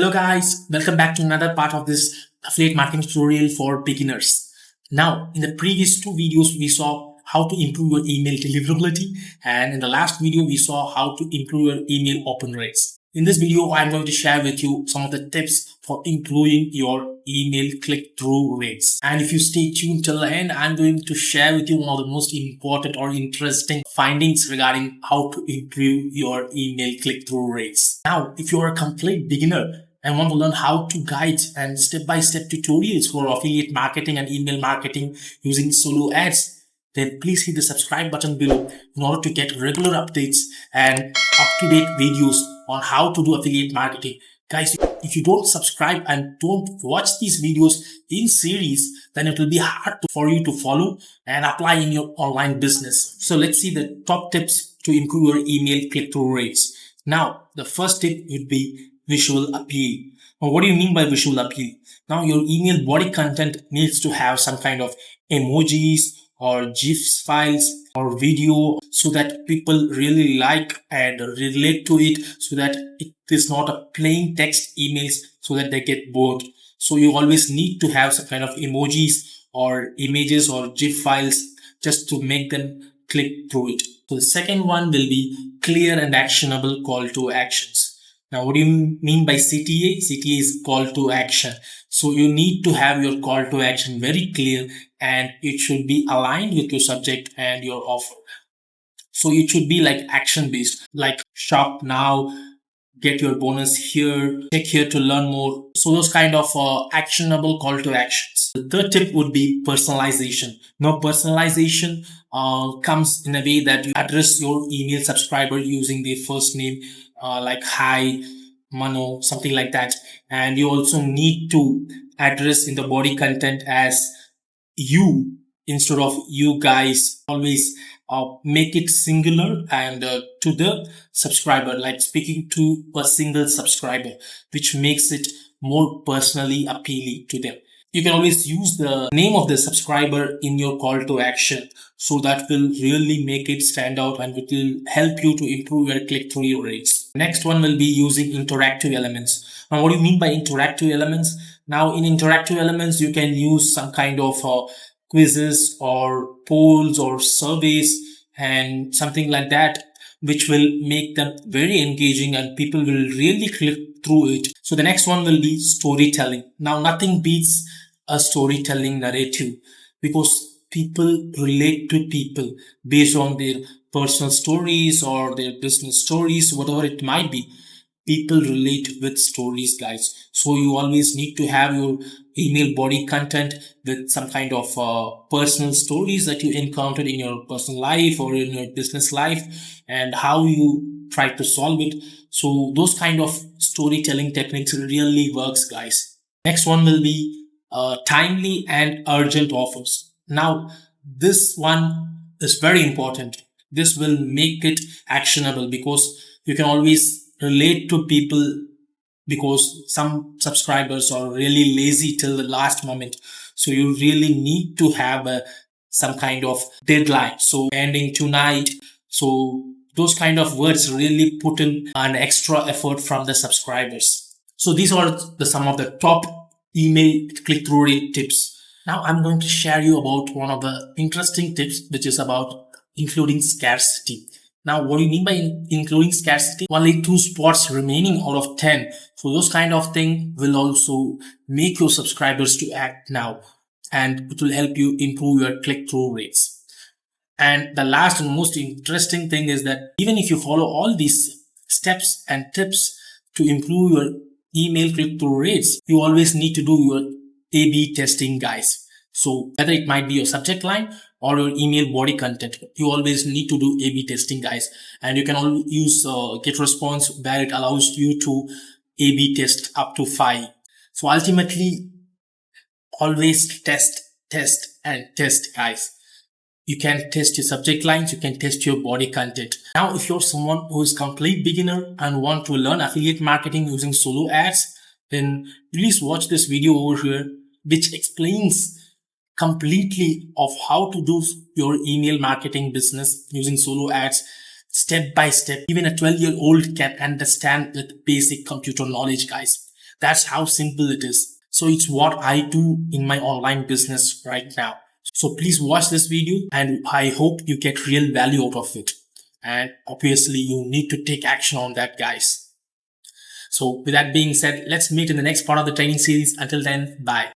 Hello guys, welcome back to another part of this affiliate marketing tutorial for beginners. Now, in the previous two videos, we saw how to improve your email deliverability, and in the last video, we saw how to improve your email open rates. In this video, I'm going to share with you some of the tips for improving your email click-through rates. And if you stay tuned till the end, I'm going to share with you one of the most important or interesting findings regarding how to improve your email click-through rates. Now, if you're a complete beginner and want to learn how to guide and step-by-step tutorials for affiliate marketing and email marketing using solo ads, then please hit the subscribe button below in order to get regular updates and up-to-date videos on how to do affiliate marketing. Guys, if you don't subscribe and don't watch these videos in series, then it will be hard for you to follow and apply in your online business. So let's see the top tips to improve your email click-through rates. Now, the first tip would be visual appeal. Now, what do you mean by visual appeal? Now, your email body content needs to have some kind of emojis or GIFs files or video so that people really like and relate to it, so that it is not a plain text emails so that they get bored. So you always need to have some kind of emojis or images or GIF files just to make them click through it. So the second one will be clear and actionable call to actions. Now, what do you mean by CTA? CTA is call to action. So you need to have your call to action very clear, and it should be aligned with your subject and your offer. So it should be like action based, like shop now, get your bonus here, click here to learn more. So those kind of actionable call to actions. The third tip would be personalization. Now, personalization comes in a way that you address your email subscriber using their first name, like hi, Mano, something like that. And you also need to address in the body content as you instead of you guys. Always make it singular and to the subscriber, like speaking to a single subscriber, which makes it more personally appealing to them. You can always use the name of the subscriber in your call to action, so that will really make it stand out and it will help you to improve your click-through rates. Next one will be using interactive elements. Now, what do you mean by interactive elements? Now, in interactive elements, you can use some kind of quizzes or polls or surveys and something like that, which will make them very engaging and people will really click through it. So the next one will be storytelling. Now, nothing beats a storytelling narrative, because people relate to people based on their personal stories or their business stories, whatever it might be. People relate with stories, guys. So you always need to have your email body content with some kind of personal stories that you encountered in your personal life or in your business life and how you try to solve it. So those kind of storytelling techniques really works, guys. Next one will be timely and urgent offers. Now, this one is very important. This will make it actionable, because you can always relate to people, because some subscribers are really lazy till the last moment. So you really need to have some kind of deadline. So ending tonight. So those kind of words really put in an extra effort from the subscribers. So these are some of the top email click-through rate tips. Now I'm going to share you about one of the interesting tips, which is about including scarcity. Now, what do you mean by including scarcity? Only 2 spots remaining out of 10. So those kind of thing will also make your subscribers to act now, and it will help you improve your click-through rates. And the last and most interesting thing is that even if you follow all these steps and tips to improve your email click-through rates, you always need to do your A/B testing, guys. So whether it might be your subject line or your email body content, you always need to do A/B testing, guys. And you can use Getresponse, where it allows you to A/B test up to 5. So ultimately, always test, and test, guys. You can test your subject lines, you can test your body content. Now, if you're someone who is complete beginner and want to learn affiliate marketing using solo ads, then please watch this video over here, which explains completely of how to do your email marketing business using solo ads step by step. Even a 12-year-old can understand with basic computer knowledge, guys. That's how simple it is. So it's what I do in my online business right now. So please watch this video and I hope you get real value out of it. And obviously you need to take action on that, guys. So with that being said, let's meet in the next part of the training series. Until then, bye.